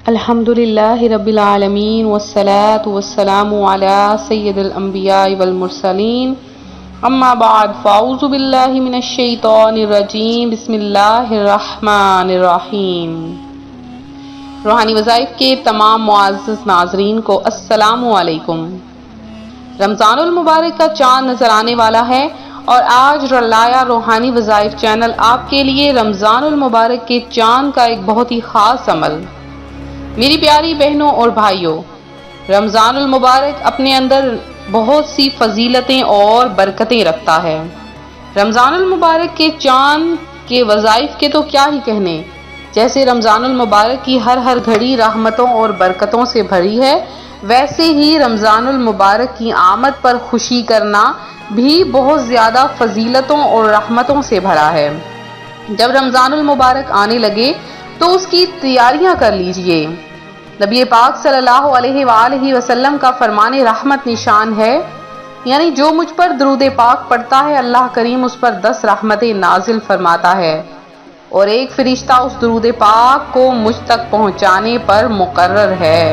الحمدللہ رب العالمین والصلاة والسلام علی سید الانبیاء والمرسلین اما بعد فاعوذ باللہ من الشیطان الرجیم بسم اللہ الرحمن الرحیم۔ روحانی وظائف کے تمام معزز ناظرین کو السلام علیکم۔ رمضان المبارک کا چاند نظر آنے والا ہے اور آج رلایا روحانی وظائف چینل آپ کے لیے رمضان المبارک کے چاند کا ایک بہت ہی خاص عمل۔ میری پیاری بہنوں اور بھائیوں، رمضان المبارک اپنے اندر بہت سی فضیلتیں اور برکتیں رکھتا ہے۔ رمضان المبارک کے چاند کے وظائف کے تو کیا ہی کہنے، جیسے رمضان المبارک کی ہر گھڑی رحمتوں اور برکتوں سے بھری ہے، ویسے ہی رمضان المبارک کی آمد پر خوشی کرنا بھی بہت زیادہ فضیلتوں اور رحمتوں سے بھرا ہے۔ جب رمضان المبارک آنے لگے تو اس کی تیاریاں کر لیجئے۔ نبی پاک صلی اللہ علیہ وآلہ وسلم کا فرمان رحمت نشان ہے، یعنی جو مجھ پر درود پاک پڑھتا ہے اللہ کریم اس پر 10 رحمتیں نازل فرماتا ہے اور ایک فرشتہ اس درود پاک کو مجھ تک پہنچانے پر مقرر ہے۔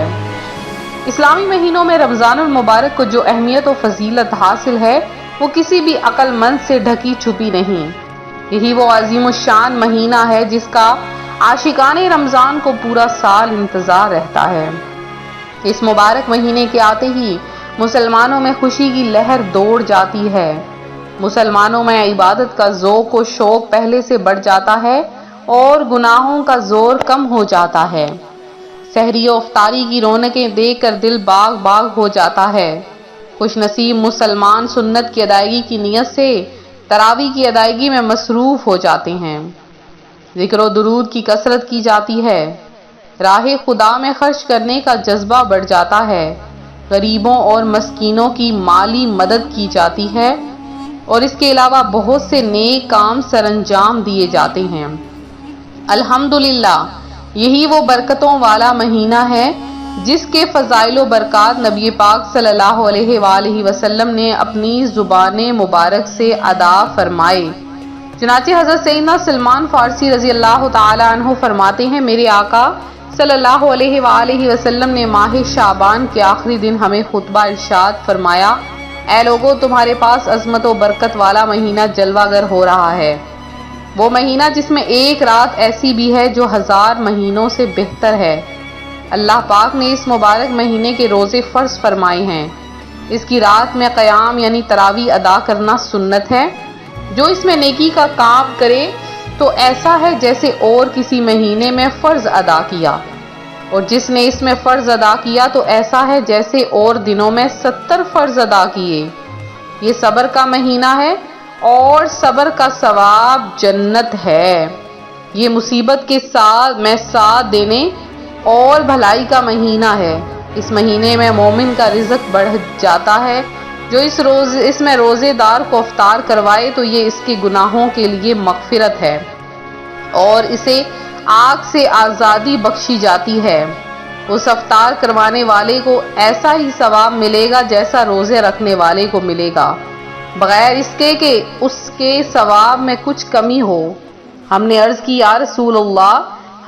اسلامی مہینوں میں رمضان المبارک کو جو اہمیت و فضیلت حاصل ہے وہ کسی بھی عقل مند سے ڈھکی چھپی نہیں۔ یہی وہ عظیم الشان مہینہ ہے جس کا عاشقان رمضان کو پورا سال انتظار رہتا ہے۔ اس مبارک مہینے کے آتے ہی مسلمانوں میں خوشی کی لہر دوڑ جاتی ہے۔ مسلمانوں میں عبادت کا ذوق و شوق پہلے سے بڑھ جاتا ہے اور گناہوں کا زور کم ہو جاتا ہے۔ سحری و افطاری کی رونقیں دیکھ کر دل باغ باغ ہو جاتا ہے۔ خوش نصیب مسلمان سنت کی ادائیگی کی نیت سے تراویح کی ادائیگی میں مصروف ہو جاتے ہیں۔ ذکر و درود کی کثرت کی جاتی ہے۔ راہ خدا میں خرچ کرنے کا جذبہ بڑھ جاتا ہے۔ غریبوں اور مسکینوں کی مالی مدد کی جاتی ہے اور اس کے علاوہ بہت سے نیک کام سر انجام دیے جاتے ہیں۔ الحمدللہ یہی وہ برکتوں والا مہینہ ہے جس کے فضائل و برکات نبی پاک صلی اللہ علیہ وآلہ وسلم نے اپنی زبان مبارک سے ادا فرمائے۔ چنانچہ حضرت سیدنا سلمان فارسی رضی اللہ تعالی عنہ فرماتے ہیں، میرے آقا صلی اللہ علیہ وآلہ وسلم نے ماہ شعبان کے آخری دن ہمیں خطبہ ارشاد فرمایا، اے لوگو تمہارے پاس عظمت و برکت والا مہینہ جلوہ گر ہو رہا ہے، وہ مہینہ جس میں ایک رات ایسی بھی ہے جو 1000 مہینوں سے بہتر ہے۔ اللہ پاک نے اس مبارک مہینے کے روزے فرض فرمائے ہیں۔ اس کی رات میں قیام یعنی تراویح ادا کرنا سنت ہے۔ جو اس میں نیکی کا کام کرے تو ایسا ہے جیسے اور کسی مہینے میں فرض ادا کیا، اور جس نے اس میں فرض ادا کیا تو ایسا ہے جیسے اور دنوں میں 70 فرض ادا کیے۔ یہ صبر کا مہینہ ہے اور صبر کا ثواب جنت ہے۔ یہ مصیبت کے ساتھ دینے اور بھلائی کا مہینہ ہے۔ اس مہینے میں مومن کا رزق بڑھ جاتا ہے۔ جو اس میں روزے دار کو افطار کروائے تو یہ اس کے گناہوں کے لیے مغفرت ہے اور اسے آگ سے آزادی بخشی جاتی ہے۔ اس افطار کروانے والے کو ایسا ہی ثواب ملے گا جیسا روزے رکھنے والے کو ملے گا، بغیر اس کے کہ اس کے ثواب میں کچھ کمی ہو۔ ہم نے عرض کی، یا رسول اللہ،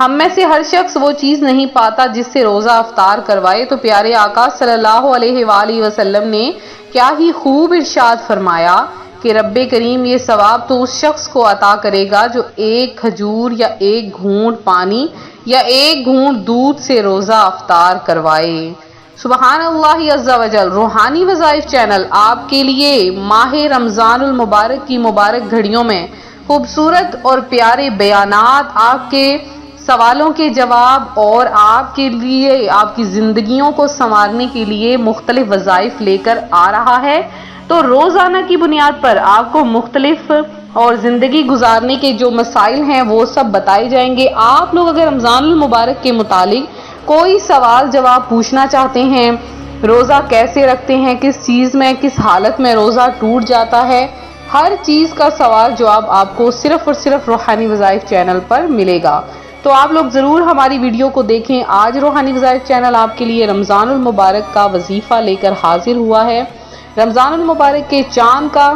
ہم میں سے ہر شخص وہ چیز نہیں پاتا جس سے روزہ افطار کروائے، تو پیارے آقا صلی اللہ علیہ وآلہ وسلم نے کیا ہی خوب ارشاد فرمایا کہ رب کریم یہ ثواب تو اس شخص کو عطا کرے گا جو ایک کھجور یا ایک گھونٹ پانی یا ایک گھونٹ دودھ سے روزہ افطار کروائے۔ سبحان اللہ عز و جل۔ روحانی وظائف چینل آپ کے لیے ماہ رمضان المبارک کی مبارک گھڑیوں میں خوبصورت اور پیارے بیانات، آپ کے سوالوں کے جواب اور آپ کے لیے آپ کی زندگیوں کو سنوارنے کے لیے مختلف وظائف لے کر آ رہا ہے۔ تو روزانہ کی بنیاد پر آپ کو مختلف اور زندگی گزارنے کے جو مسائل ہیں وہ سب بتائے جائیں گے۔ آپ لوگ اگر رمضان المبارک کے متعلق کوئی سوال جواب پوچھنا چاہتے ہیں، روزہ کیسے رکھتے ہیں، کس چیز میں کس حالت میں روزہ ٹوٹ جاتا ہے، ہر چیز کا سوال جواب آپ کو صرف اور صرف روحانی وظائف چینل پر ملے گا۔ تو آپ لوگ ضرور ہماری ویڈیو کو دیکھیں۔ آج روحانی وظائف چینل آپ کے لیے رمضان المبارک کا وظیفہ لے کر حاضر ہوا ہے۔ رمضان المبارک کے چاند کا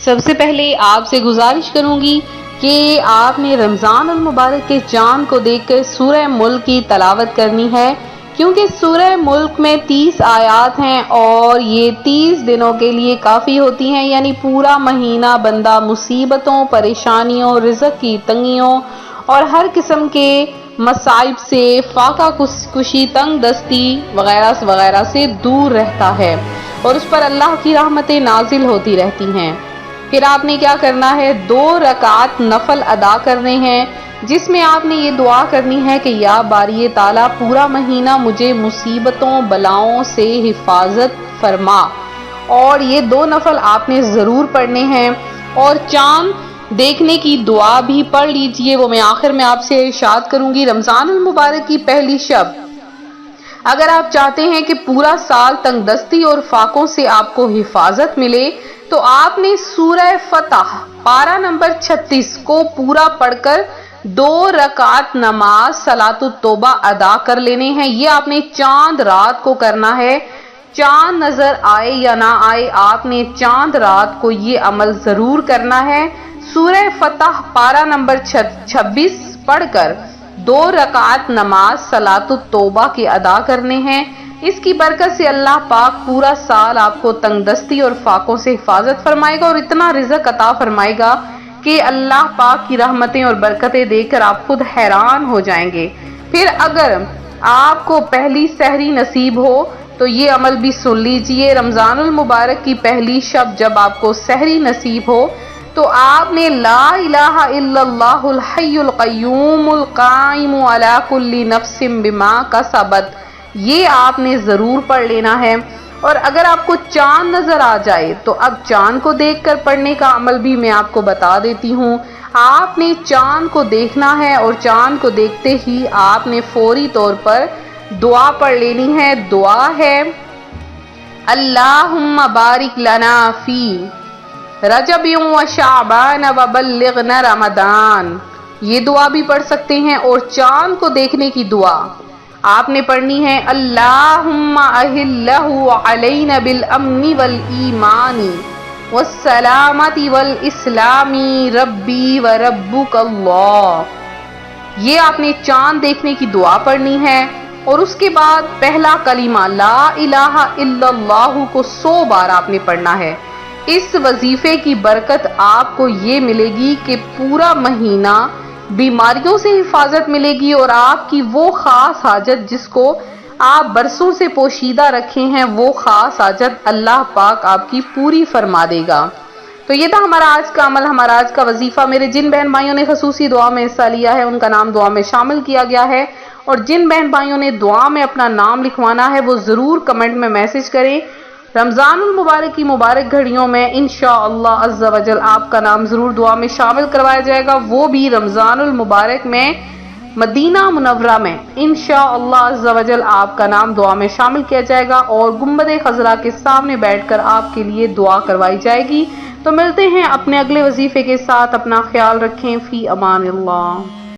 سب سے پہلے آپ سے گزارش کروں گی کہ آپ نے رمضان المبارک کے چاند کو دیکھ کر سورہ ملک کی تلاوت کرنی ہے، کیونکہ سورہ ملک میں 30 آیات ہیں اور یہ 30 دنوں کے لیے کافی ہوتی ہیں، یعنی پورا مہینہ بندہ مصیبتوں، پریشانیوں، رزق کی تنگیوں اور ہر قسم کے مصائب سے، فاقہ کشی، تنگ دستی وغیرہ وغیرہ سے دور رہتا ہے اور اس پر اللہ کی رحمتیں نازل ہوتی رہتی ہیں۔ پھر آپ نے کیا کرنا ہے، 2 رکعت نفل ادا کرنے ہیں، جس میں آپ نے یہ دعا کرنی ہے کہ یا باری تعالیٰ پورا مہینہ مجھے مصیبتوں بلاؤں سے حفاظت فرما، اور یہ 2 نفل آپ نے ضرور پڑھنے ہیں۔ اور چاند دیکھنے کی دعا بھی پڑھ لیجئے، وہ میں آخر میں آپ سے ارشاد کروں گی۔ رمضان المبارک کی پہلی شب اگر آپ چاہتے ہیں کہ پورا سال تنگ دستی اور فاقوں سے آپ کو حفاظت ملے تو آپ نے سورہ فتح پارہ نمبر 36 کو پورا پڑھ کر 2 رکعت نماز صلاۃ التوبہ ادا کر لینے ہیں۔ یہ آپ نے چاند رات کو کرنا ہے، چاند نظر آئے یا نہ آئے، آپ نے چاند رات کو یہ عمل ضرور کرنا ہے۔ سورہ فتح پارہ نمبر 26 پڑھ کر 2 رکعت نماز صلاۃ التوبہ کے ادا کرنے ہیں۔ اس کی برکت سے اللہ پاک پورا سال آپ کو تنگ دستی اور فاقوں سے حفاظت فرمائے گا اور اتنا رزق عطا فرمائے گا کہ اللہ پاک کی رحمتیں اور برکتیں دیکھ کر آپ خود حیران ہو جائیں گے۔ پھر اگر آپ کو پہلی سحری نصیب ہو تو یہ عمل بھی سن لیجئے۔ رمضان المبارک کی پہلی شب جب آپ کو سحری نصیب ہو تو آپ نے لا الہ الا اللہ الحی القیوم القائم علی کل نفس بما کسبت، یہ آپ نے ضرور پڑھ لینا ہے۔ اور اگر آپ کو چاند نظر آ جائے تو اب چاند کو دیکھ کر پڑھنے کا عمل بھی میں آپ کو بتا دیتی ہوں۔ آپ نے چاند کو دیکھنا ہے اور چاند کو دیکھتے ہی آپ نے فوری طور پر دعا پڑھ لینی ہے۔ دعا ہے اللہم بارک لنا فی رجب و شعبان و بلغنا رمضان، یہ دعا بھی پڑھ سکتے ہیں۔ اور چاند کو دیکھنے کی دعا آپ نے پڑھنی ہے اللہم اہلہ علینا بالامن والایمان والسلامت والاسلام ربی و ربک اللہ، یہ آپ نے چاند دیکھنے کی دعا پڑھنی ہے۔ اور اس کے بعد پہلا کلمہ لا الہ الا اللہ کو 100 بار آپ نے پڑھنا ہے۔ اس وظیفے کی برکت آپ کو یہ ملے گی کہ پورا مہینہ بیماریوں سے حفاظت ملے گی اور آپ کی وہ خاص حاجت جس کو آپ برسوں سے پوشیدہ رکھے ہیں، وہ خاص حاجت اللہ پاک آپ کی پوری فرما دے گا۔ تو یہ تھا ہمارا آج کا عمل، ہمارا آج کا وظیفہ۔ میرے جن بہن بھائیوں نے خصوصی دعا میں حصہ لیا ہے ان کا نام دعا میں شامل کیا گیا ہے، اور جن بہن بھائیوں نے دعا میں اپنا نام لکھوانا ہے وہ ضرور کمنٹ میں میسج کریں۔ رمضان المبارک کی مبارک گھڑیوں میں انشاءاللہ عز و جل آپ کا نام ضرور دعا میں شامل کروایا جائے گا، وہ بھی رمضان المبارک میں مدینہ منورہ میں انشاءاللہ عز و جل آپ کا نام دعا میں شامل کیا جائے گا اور گنبد خضرا کے سامنے بیٹھ کر آپ کے لیے دعا کروائی جائے گی۔ تو ملتے ہیں اپنے اگلے وظیفے کے ساتھ، اپنا خیال رکھیں، فی امان اللہ۔